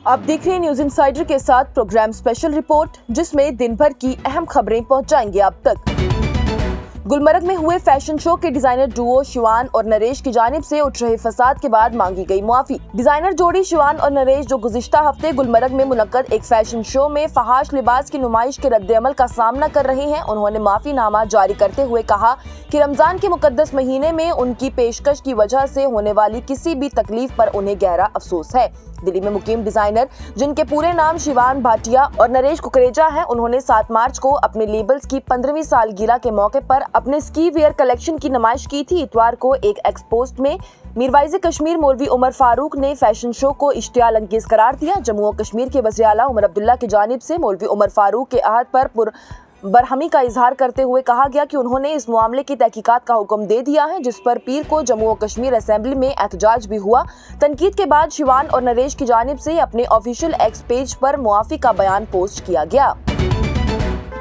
आप देख रहे हैं न्यूज इनसाइडर के साथ प्रोग्राम स्पेशल रिपोर्ट, जिसमें दिन भर की अहम खबरें पहुंचाएंगे आप तक। गुलमर्ग में हुए फैशन शो के डिजाइनर डुओ शिवान और नरेश की जानिब से उठ रहे फसाद के बाद मांगी गई मुआफी। डिजाइनर जोड़ी शिवान और नरेश जो गुज़िश्ता हफ्ते गुलमर्ग में मुनक्कद एक फैशन शो में फहाश लिबास की नुमाइश के रद्द-ए-अमल का सामना कर रहे हैं, उन्होंने माफीनामा जारी करते हुए कहा कि रमजान के मुकद्दस महीने में उनकी पेशकश की वजह से होने वाली किसी भी तकलीफ पर उन्हें गहरा अफसोस है। दिल्ली में मुकीम डिजाइनर, जिनके पूरे नाम शिवान भाटिया और नरेश कुकरेजा है, उन्होंने 7 मार्च को अपने लेबल्स की 15वीं सालगिरह के मौके पर अपने स्की वेयर कलेक्शन की नुमाइश की थी। इतवार को एक एक्सपोस्ट में मीरवाइज़ कश्मीर मौलवी उमर फारूक ने फैशन शो को इश्तियाल अंगेज करार दिया। जम्मू और कश्मीर के वज़ीर आला उमर अब्दुल्ला की जानिब से मौलवी उमर फारूक के अहद पर बरहमी का इजहार करते हुए कहा गया कि उन्होंने इस मामले की तहकीकात का हुक्म दे दिया है, जिस पर पीर को जम्मू और कश्मीर असेंबली में एहतजाज भी हुआ। तनकीद के बाद शिवान और नरेश की जानिब से अपने ऑफिशियल एक्स पेज पर मुआफी का बयान पोस्ट किया गया।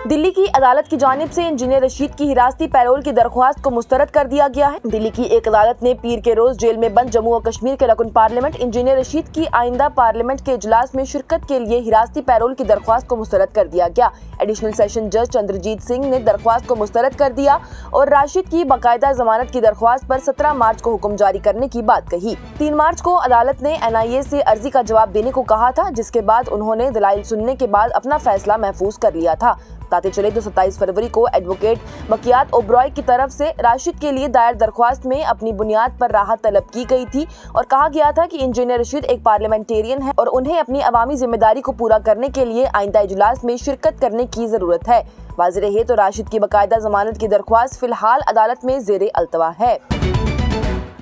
दिल्ली की अदालत की जानिब से इंजीनियर रशीद की हिरासती पैरोल की दरख्वास्त को मुस्तरद कर दिया गया है। दिल्ली की एक अदालत ने पीर के रोज जेल में बंद जम्मू और कश्मीर के रकुन पार्लियामेंट इंजीनियर रशीद की आइंदा पार्लियामेंट के इजलास में शिरकत के लिए हिरासती पैरोल की दरख्वास्त को मुस्तरद कर दिया गया। एडिशनल सेशन जज चंद्रजीत सिंह ने दरख्वास्त को मुस्तरद कर दिया और राशिद की बाकायदा जमानत की दरख्वास्त पर 17 मार्च को हुक्म जारी करने की बात कही। 3 मार्च को अदालत ने NIA से अर्जी का जवाब देने को कहा था, जिसके बाद उन्होंने दलाइल सुनने के बाद अपना फैसला महफूज कर लिया था। बताते चले तो 27 फरवरी को एडवोकेट बकियात ओब्रॉय की तरफ से राशिद के लिए दायर दरख्वास्त में अपनी बुनियाद पर राहत तलब की गई थी और कहा गया था कि इंजीनियर रशीद एक पार्लियामेंटेरियन है और उन्हें अपनी अवामी जिम्मेदारी को पूरा करने के लिए आइंदा इजलास में शिरकत करने की जरूरत है। वाज़ेह रहे तो राशिद की बाकायदा जमानत की दरख्वास्त फिलहाल अदालत में ज़ेरे अल्तवा है।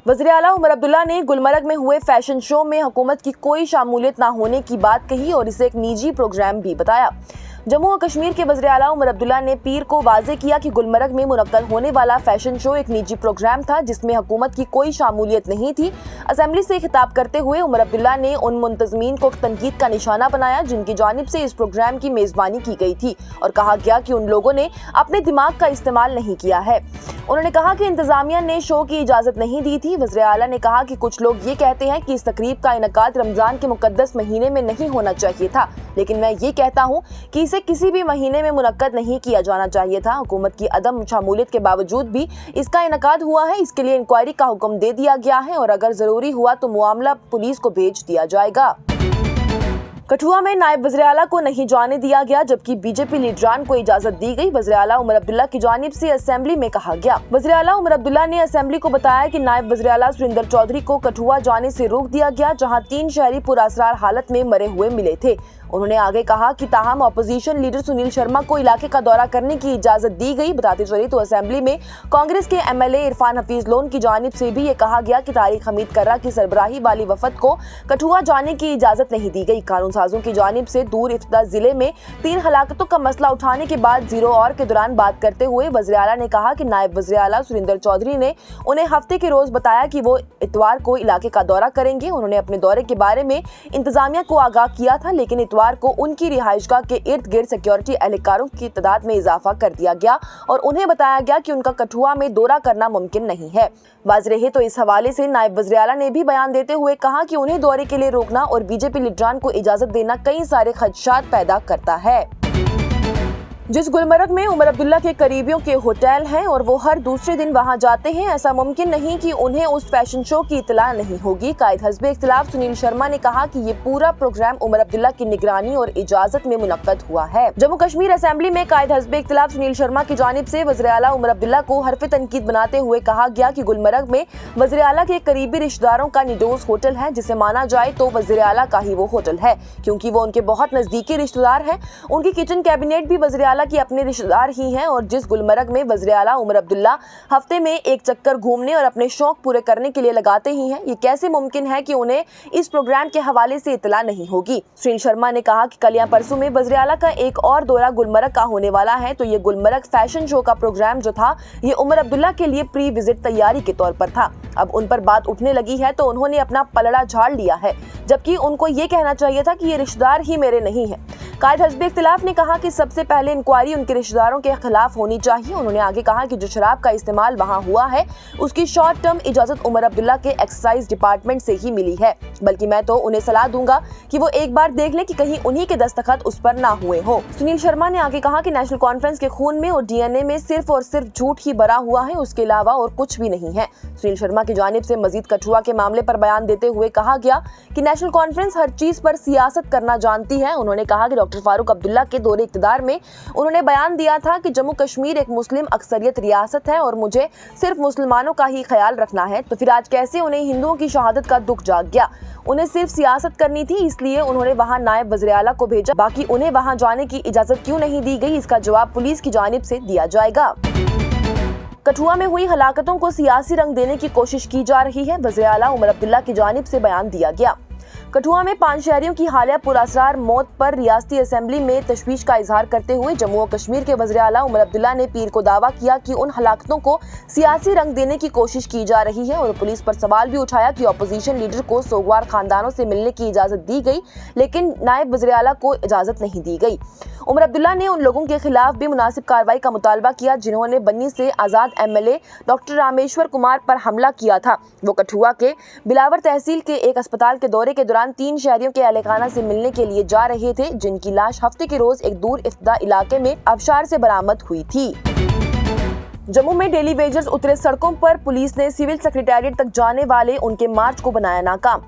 वज़ीर आला उमर अब्दुल्ला ने गुलमर्ग में हुए फैशन शो में हुकूमत की कोई शामूलियत न होने की बात कही और इसे एक निजी प्रोग्राम भी बताया। जम्मू और कश्मीर के वज़ीर आला उमर अब्दुल्ला ने पीर को वाज़ेह किया कि गुलमर्ग में मुनक्कद होने वाला फैशन शो एक निजी प्रोग्राम था, जिसमें हुकूमत की कोई शामूलियत नहीं थी। असेंबली से खिताब करते हुए उमर अब्दुल्ला ने उन मुंतज़मीन को तनकीद का निशाना बनाया जिनकी जानिब से इस प्रोग्राम की मेज़बानी की गई थी और कहा गया कि उन लोगों ने अपने दिमाग का इस्तेमाल नहीं किया है। उन्होंने कहा कि इंतजामिया ने शो की इजाज़त नहीं दी थी। वज़ीर आला ने कहा कि कुछ लोग ये कहते हैं कि इस तकरीब का इनकाद रमज़ान के मुकद्दस महीने में नहीं होना चाहिए था, लेकिन मैं ये कहता हूँ कि इसे किसी भी महीने में मुनक्कद नहीं किया जाना चाहिए था। हुकूमत की अदम शामूलियत के बावजूद भी इसका इनकाद हुआ है। इसके लिए इंक्वायरी का हुक्म दे दिया गया है और अगर ज़रूरी हुआ तो मामला पुलिस को भेज दिया जाएगा। कठुआ में नायब वज़ीर आला को नहीं जाने दिया गया, जबकि बीजेपी लीडरान को इजाजत दी गई। वज़ीर आला उमर अब्दुल्ला की जानिब से असेंबली में कहा गया। वज़ीर आला उमर अब्दुल्ला ने असेंबली को बताया कि नायब वज़ीर आला सुरेंद्र चौधरी को कठुआ जाने से रोक दिया गया, जहां 3 शहरी पुरअसरार हालत में मरे हुए मिले थे। उन्होंने आगे कहा कि ताहम अपोजिशन लीडर सुनील शर्मा को इलाके का दौरा करने की इजाजत दी गई। बताते चले तो असेंबली में कांग्रेस के MLA इरफान हफीज लोन की जानिब से भी ये कहा गया कि तारिक हमीद कर्रा की सरबराही वाली वफद को कठुआ जाने की इजाजत नहीं दी गई। कानून साजों की जानिब से दूर इफ्ता जिले में 3 हलाकतों का मसला उठाने के बाद 0 और के दौरान बात करते हुए वज़ीर आला ने कहा कि नायब वज़ीर आला सुरेंद्र चौधरी ने उन्हें हफ्ते के रोज बताया कि वो इतवार को इलाके का दौरा करेंगे। उन्होंने अपने दौरे के बारे में इंतजामिया को आगाह किया था, लेकिन इतवार को उनकी रिहाइशगाह के इर्द गिर्द सिक्योरिटी एहलकारों की तादाद में इजाफा कर दिया गया और उन्हें बताया गया कि उनका कठुआ में दौरा करना मुमकिन नहीं है। वाज़ेह रहे तो इस हवाले से नायब वज़ीर आला ने भी बयान देते हुए कहा कि उन्हें दौरे के लिए रोकना और बीजेपी लीडरान को इजाजत देना कई सारे खदशात पैदा करता है। जिस गुलमर्ग में उमर अब्दुल्ला के करीबियों के होटल हैं और वो हर दूसरे दिन वहां जाते हैं, ऐसा मुमकिन नहीं कि उन्हें उस फैशन शो की इतला नहीं होगी। कायद हज़्ब इख्तिलाफ सुनील शर्मा ने कहा कि ये पूरा प्रोग्राम उमर अब्दुल्ला की निगरानी और इजाजत में मुनक्कद हुआ है। जम्मू कश्मीर असेंबली में कायद हज़्ब इख्तिलाफ सुनील शर्मा की जानिब से वज़ीर आला उमर अब्दुल्ला को हरफ तनकीद बनाते हुए कहा गया कि गुलमर्ग में वज़ीर आला के करीबी रिश्तेदारों का निडोज होटल है, जिसे माना जाए तो वज़ीर आला का ही वो होटल है, क्योंकि वो उनके बहुत नजदीकी रिश्तेदार हैं। उनकी किचन कैबिनेट भी वज़ीर आला की अपने रिश्तेदार ही हैं और जिस गुलमर्ग में वज़ीर आला उमर अब्दुल्ला हफ्ते में एक चक्कर घूमने और अपने शौक पूरे करने के लिए लगाते ही हैं, ये कैसे मुमकिन है कि उन्हें इस प्रोग्राम के हवाले से इतला नहीं होगी। सुनील शर्मा ने कहा कि कल या परसों में वज़ीर आला का एक और दौरा गुलमर्ग का होने वाला है, तो ये गुलमर्ग फैशन शो का प्रोग्राम जो था ये उमर अब्दुल्ला के लिए प्री विजिट तैयारी के तौर पर था। अब उन पर बात उठने लगी है तो उन्होंने अपना पलड़ा झाड़ लिया है, जबकि उनको ये कहना चाहिए था कि ये रिश्तेदार ही मेरे नहीं है। कायद हज़्ब इख्तिलाफ ने कहा कि सबसे पहले इंक्वायरी उनके रिश्तेदारों के खिलाफ होनी चाहिए। उन्होंने आगे कहा कि जो शराब का इस्तेमाल वहां हुआ है उसकी शॉर्ट टर्म इजाजत उमर अब्दुल्ला के एक्साइज डिपार्टमेंट से ही मिली है, बल्कि मैं तो उन्हें सलाह दूंगा कि वो एक बार देख लें कि कहीं उन्हीं के दस्तखत उस पर ना हुए हो। सुनील शर्मा ने आगे कहा कि नेशनल कॉन्फ्रेंस के खून में और डीएनए में सिर्फ और सिर्फ झूठ ही भरा हुआ है, उसके अलावा और कुछ भी नहीं है। सुनील शर्मा की जानिब से मजीद कठुआ के मामले पर बयान देते हुए कहा गया कि नेशनल कॉन्फ्रेंस हर चीज पर सियासत करना जानती है। उन्होंने कहा कि डॉक्टर फारूक अब्दुल्ला के दौरे इक़्तिदार में उन्होंने बयान दिया था कि जम्मू कश्मीर एक मुस्लिम अक्सरियत रियासत है और मुझे सिर्फ मुसलमानों का ही ख्याल रखना है, तो फिर आज कैसे उन्हें हिंदुओं की शहादत का दुख जाग गया? उन्हें सिर्फ सियासत करनी थी, इसलिए उन्होंने वहां नायब वज़ीर आला को भेजा, बाकी उन्हें वहां जाने की इजाजत क्यों नहीं दी गई, इसका जवाब पुलिस की जानिब से दिया जाएगा। कठुआ में हुई हलाकतों को सियासी रंग देने की कोशिश की जा रही है। वज़ीर आला उमर अब्दुल्ला की जानिब से बयान दिया गया। कठुआ में 5 शहरियों की हालिया पुरअसरार मौत पर रियासती असेंबली में तशवीश का इजहार करते हुए जम्मू और कश्मीर के वज़ीर आला उमर अब्दुल्ला ने पीर को दावा किया कि उन हलाकतों को सियासी रंग देने की कोशिश की जा रही है और पुलिस पर सवाल भी उठाया कि अपोजिशन लीडर को सोगवार खानदानों से मिलने की इजाजत दी गई, लेकिन नायब वज़ीर आला को इजाजत नहीं दी गई। उमर अब्दुल्ला ने उन लोगों के खिलाफ भी मुनासिब कार्रवाई का मुतालबा किया जिन्होंने बन्नी से आजाद एमएलए डॉक्टर रामेश्वर कुमार पर हमला किया था। वो कठुआ के बिलावर तहसील के एक अस्पताल के दौरे के दौरान 3 शहरियों के अहलखाना से मिलने के लिए जा रहे थे, जिनकी लाश हफ्ते के रोज एक दूर इफ्ता इलाके में आबशार से बरामद हुई थी। जम्मू में डेली वेजर्स उतरे सड़कों पर, पुलिस ने सिविल सेक्रेटेरिएट तक जाने वाले उनके मार्च को बनाया नाकाम।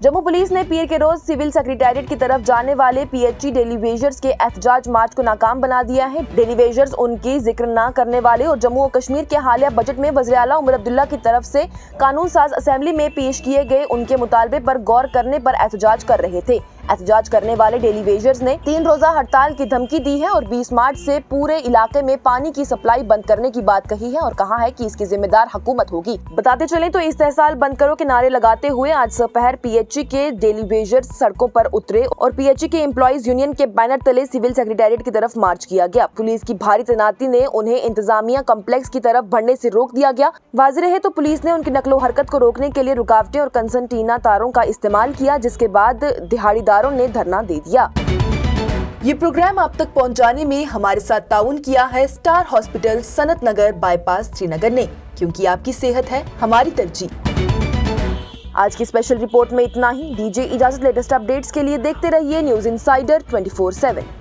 जम्मू पुलिस ने पीर के रोज सिविल सेक्रेटेरिएट की तरफ जाने वाले पीएचई डेली वेजर्स के एहतजाज मार्च को नाकाम बना दिया है। डेली वेजर्स उनकी जिक्र न करने वाले और जम्मू और कश्मीर के हालिया बजट में वज़ीर आला उमर अब्दुल्ला की तरफ से कानून साज असेंबली में पेश किए गए उनके मुतालबे पर गौर करने पर एहतजाज कर रहे थे। एहतजाज करने वाले डेली वेजर्स ने 3 रोजा हड़ताल की धमकी दी है और 20 मार्च से पूरे इलाके में पानी की सप्लाई बंद करने की बात कही है और कहा है कि इसकी जिम्मेदार हुकूमत होगी। बताते चलें तो इस्तेहसाल बंद करो के नारे लगाते हुए आज दोपहर पीएचई के डेली वेजर्स सड़कों पर उतरे और पीएचई के एम्प्लॉइज यूनियन के बैनर तले सिविल सेक्रेटेरिएट की तरफ मार्च किया गया। पुलिस की भारी तैनाती ने उन्हें इंतजामिया कम्प्लेक्स की तरफ बढ़ने से रोक दिया गया। वाज़ेह है तो पुलिस ने उनकी नकलो हरकत को रोकने के लिए रुकावटें और कंसर्टीना तारों का इस्तेमाल किया, जिसके बाद दिहाड़ीदारों ने धरना दे दिया। ये प्रोग्राम आप तक पहुंचाने में हमारे साथ ताउन किया है स्टार हॉस्पिटल सनत नगर बाईपास श्रीनगर ने, क्योंकि आपकी सेहत है हमारी तरजीह। आज की स्पेशल रिपोर्ट में इतना ही। दीजिए इजाजत। लेटेस्ट अपडेट्स के लिए देखते रहिए न्यूज़ इनसाइडर 24/7।